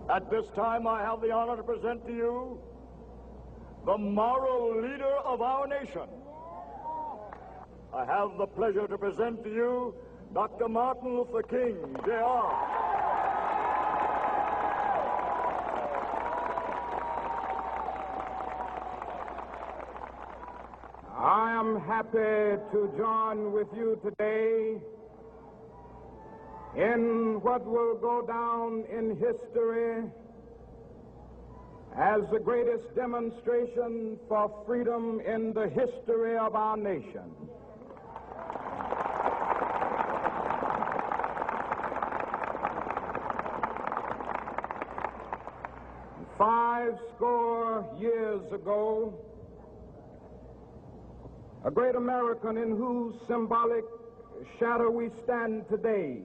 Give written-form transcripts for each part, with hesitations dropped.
At this time, I have the honor to present to you the moral leader of our nation. I have the pleasure to present to you Dr. Martin Luther King, Jr. I am happy to join with you today in what will go down in history as the greatest demonstration for freedom in the history of our nation. Five score years ago, a great American in whose symbolic shadow we stand today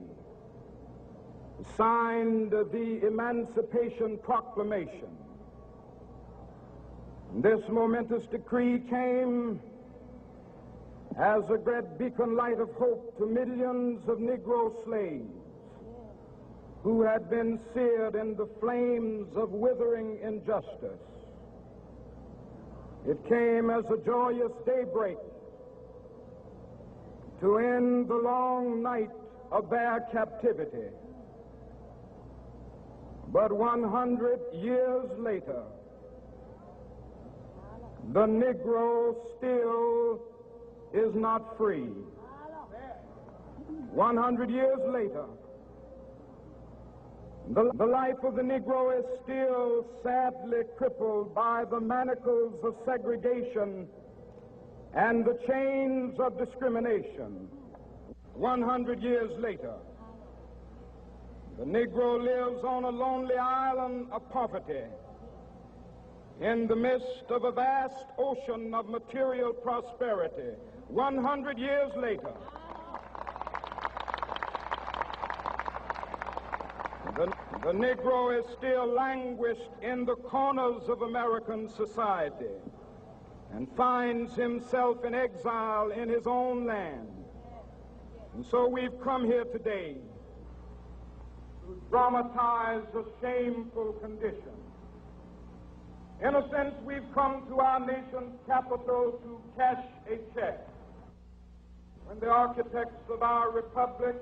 signed the Emancipation Proclamation. This momentous decree came as a great beacon light of hope to millions of Negro slaves who had been seared in the flames of withering injustice. It came as a joyous daybreak to end the long night of their captivity. But 100 years later, the Negro still is not free. 100 years later, the life of the Negro is still sadly crippled by the manacles of segregation and the chains of discrimination. 100 years later, the Negro lives on a lonely island of poverty in the midst of a vast ocean of material prosperity. 100 years later, the Negro is still languished in the corners of American society and finds himself in exile in his own land. And so we've come here today to dramatize a shameful condition. In a sense, we've come to our nation's capital to cash a check. When the architects of our republic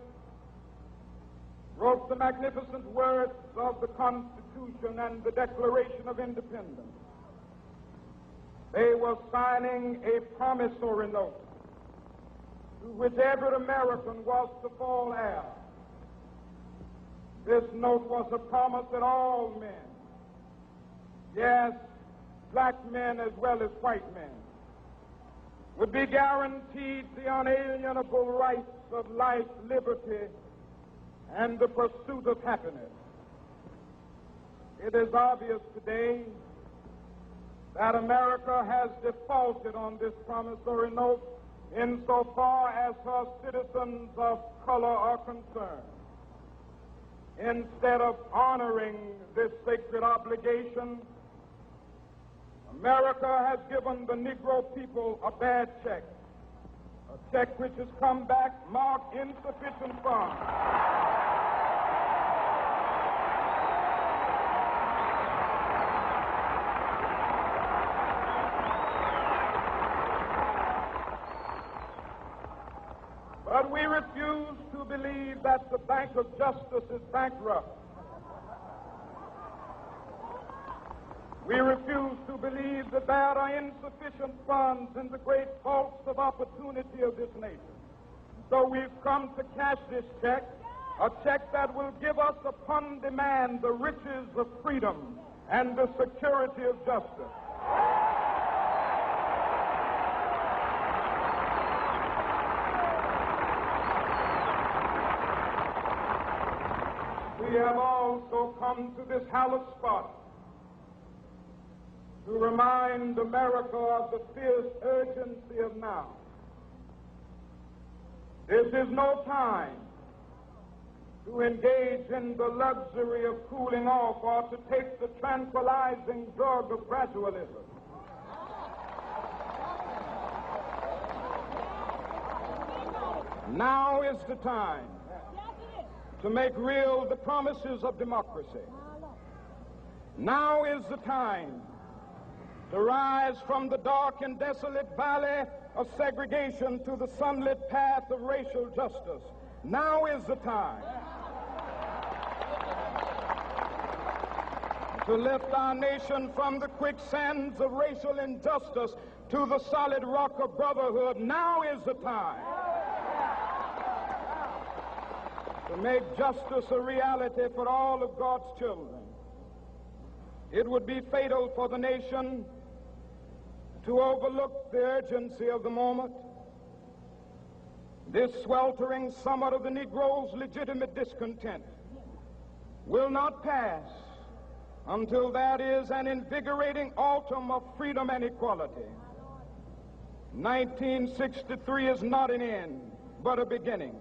wrote the magnificent words of the Constitution and the Declaration of Independence, they were signing a promissory note to which every American was to fall heir. This note was a promise that all men, yes, black men as well as white men, would be guaranteed the unalienable rights of life, liberty, and the pursuit of happiness. It is obvious today that America has defaulted on this promissory note insofar as her citizens of color are concerned. Instead of honoring this sacred obligation, America has given the Negro people a bad check, a check which has come back marked insufficient funds. But we refuse to believe that the Bank of Justice is bankrupt. We refuse to believe that there are insufficient funds in the great vaults of opportunity of this nation. So we've come to cash this check, a check that will give us upon demand the riches of freedom and the security of justice. We have also come to this hallowed spot to remind America of the fierce urgency of now. This is no time to engage in the luxury of cooling off or to take the tranquilizing drug of gradualism. Now is the time to make real the promises of democracy. Now is the time to rise from the dark and desolate valley of segregation to the sunlit path of racial justice. Now is the time to lift our nation from the quicksands of racial injustice to the solid rock of brotherhood. Now is the time to make justice a reality for all of God's children. It would be fatal for the nation to overlook the urgency of the moment. This sweltering summit of the Negro's legitimate discontent will not pass until that is an invigorating autumn of freedom and equality. 1963 is not an end, but a beginning.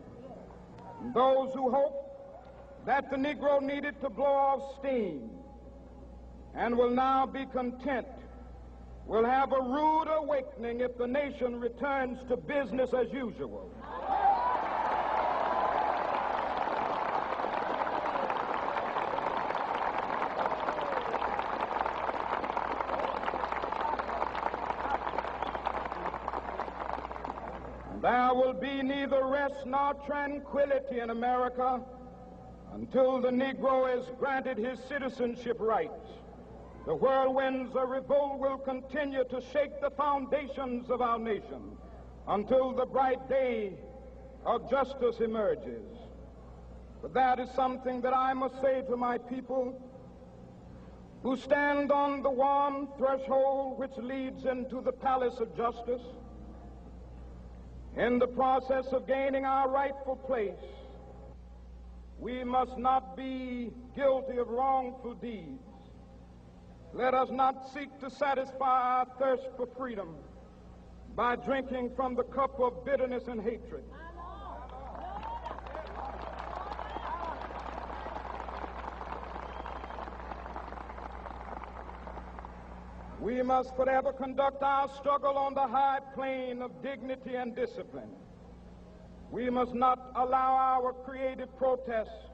Those who hope that the Negro needed to blow off steam and will now be content will have a rude awakening if the nation returns to business as usual. There will be neither rest nor tranquility in America until the Negro is granted his citizenship rights. The whirlwinds of revolt will continue to shake the foundations of our nation until the bright day of justice emerges. But that is something that I must say to my people who stand on the warm threshold which leads into the palace of justice. In the process of gaining our rightful place, we must not be guilty of wrongful deeds. Let us not seek to satisfy our thirst for freedom by drinking from the cup of bitterness and hatred. We must forever conduct our struggle on the high plane of dignity and discipline. We must not allow our creative protests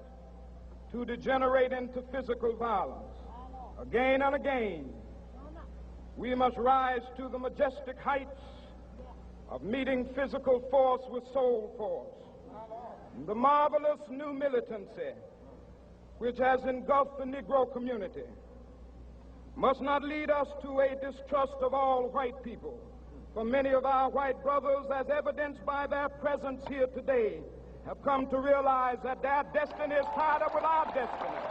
to degenerate into physical violence. Again and again, we must rise to the majestic heights of meeting physical force with soul force. The marvelous new militancy which has engulfed the Negro community must not lead us to a distrust of all white people. For many of our white brothers, as evidenced by their presence here today, have come to realize that their destiny is tied up with our destiny.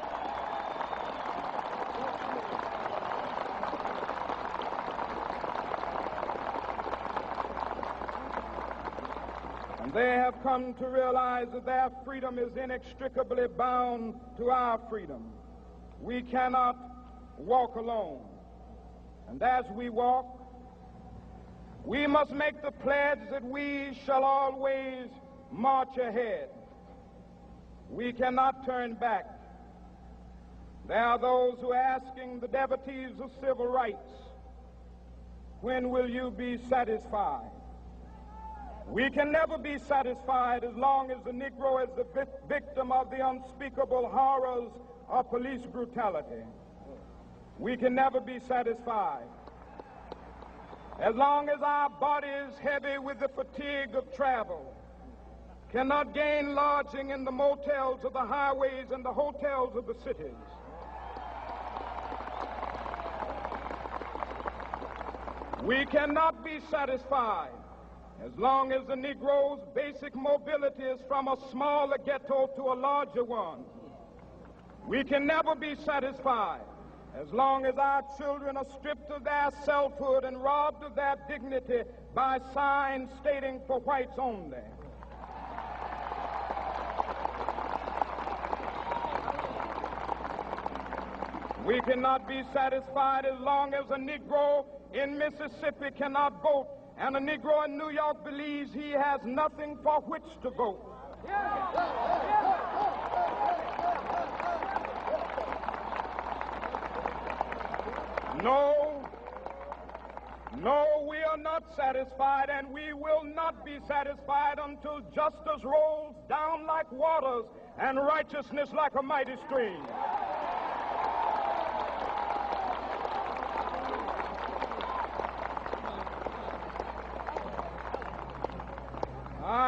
And they have come to realize that their freedom is inextricably bound to our freedom. We cannot walk alone. And as we walk, we must make the pledge that we shall always march ahead. We cannot turn back. There are those who are asking the devotees of civil rights, when will you be satisfied? We can never be satisfied as long as the Negro is the victim of the unspeakable horrors of police brutality. We can never be satisfied as long as our bodies, heavy with the fatigue of travel, cannot gain lodging in the motels of the highways and the hotels of the cities. We cannot be satisfied as long as the Negro's basic mobility is from a smaller ghetto to a larger one. We can never be satisfied as long as our children are stripped of their selfhood and robbed of their dignity by signs stating for whites only. We cannot be satisfied as long as a Negro in Mississippi cannot vote and a Negro in New York believes he has nothing for which to vote. No, we are not satisfied, and we will not be satisfied until justice rolls down like waters and righteousness like a mighty stream.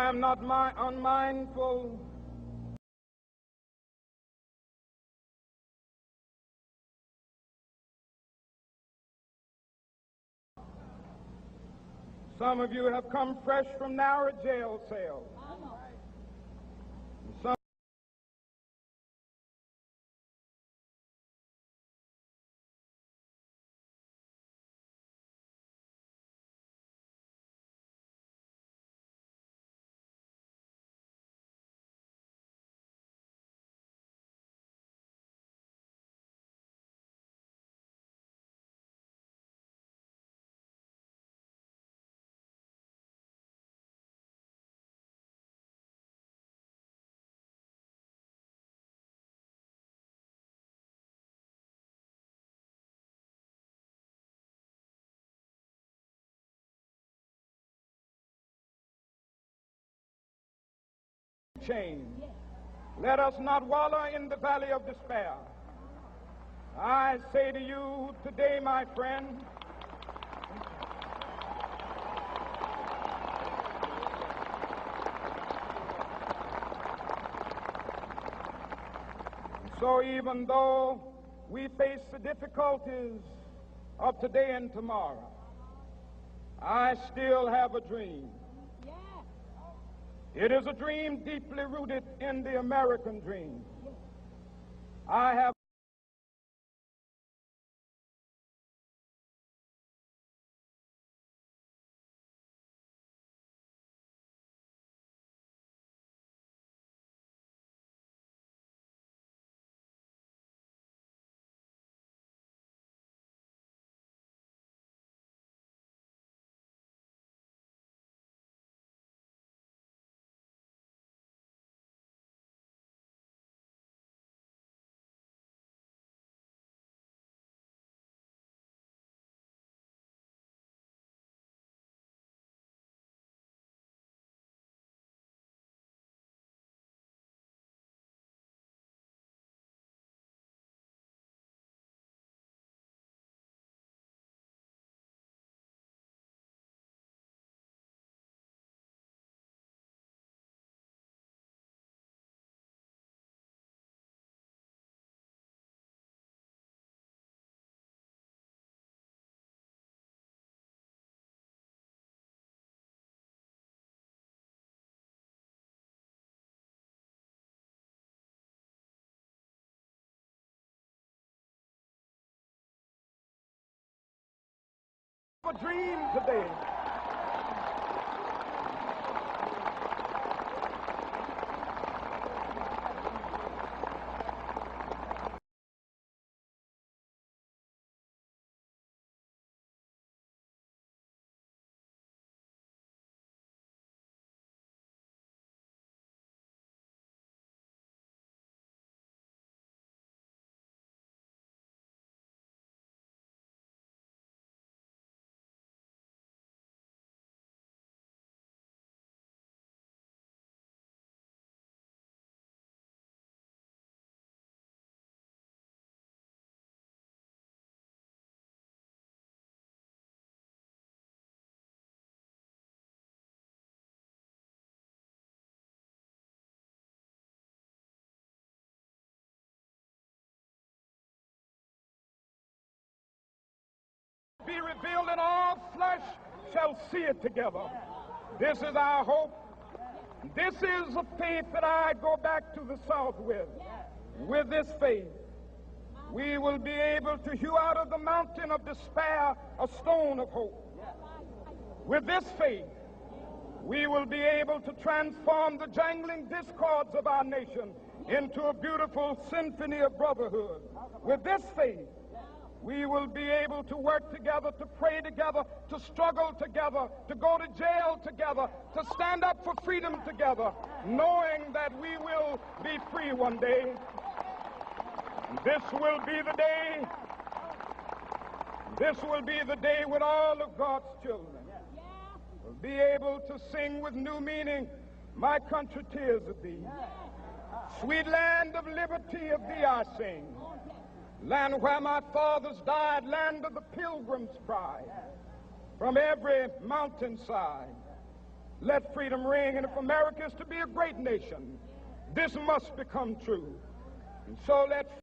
I am not unmindful some of you have come fresh from narrow jail cells. Change. Let us not wallow in the valley of despair. I say to you today, my friend, so even though we face the difficulties of today and tomorrow, I still have a dream. It is a dream deeply rooted in the American dream. I have a dream today. Be revealed, and all flesh shall see it together. This is our hope. This is a faith that I go back to the South with. With this faith, we will be able to hew out of the mountain of despair a stone of hope. With this faith, we will be able to transform the jangling discords of our nation into a beautiful symphony of brotherhood. With this faith, we will be able to work together, to pray together, to struggle together, to go to jail together, to stand up for freedom together, knowing that we will be free one day. This will be the day. This will be the day when all of God's children will be able to sing with new meaning, "My country, tears of thee. Sweet land of liberty, of thee I sing. Land where my fathers died, land of the pilgrim's pride. From every mountainside, let freedom ring. And if America is to be a great nation, this must become true. And so let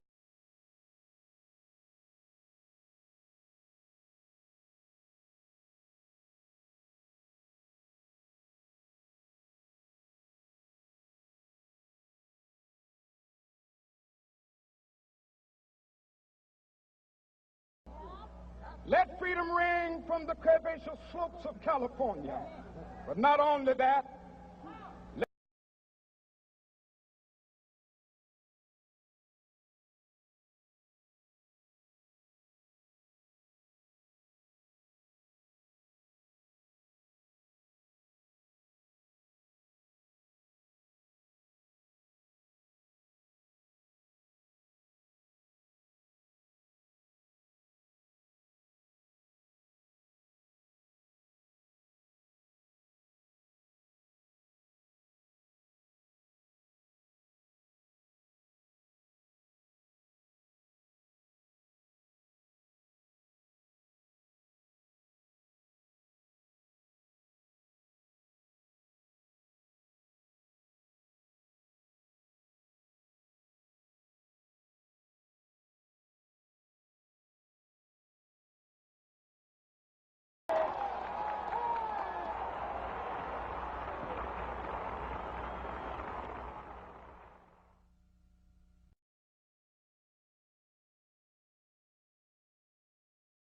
freedom ring from the curvaceous slopes of California. But not only that,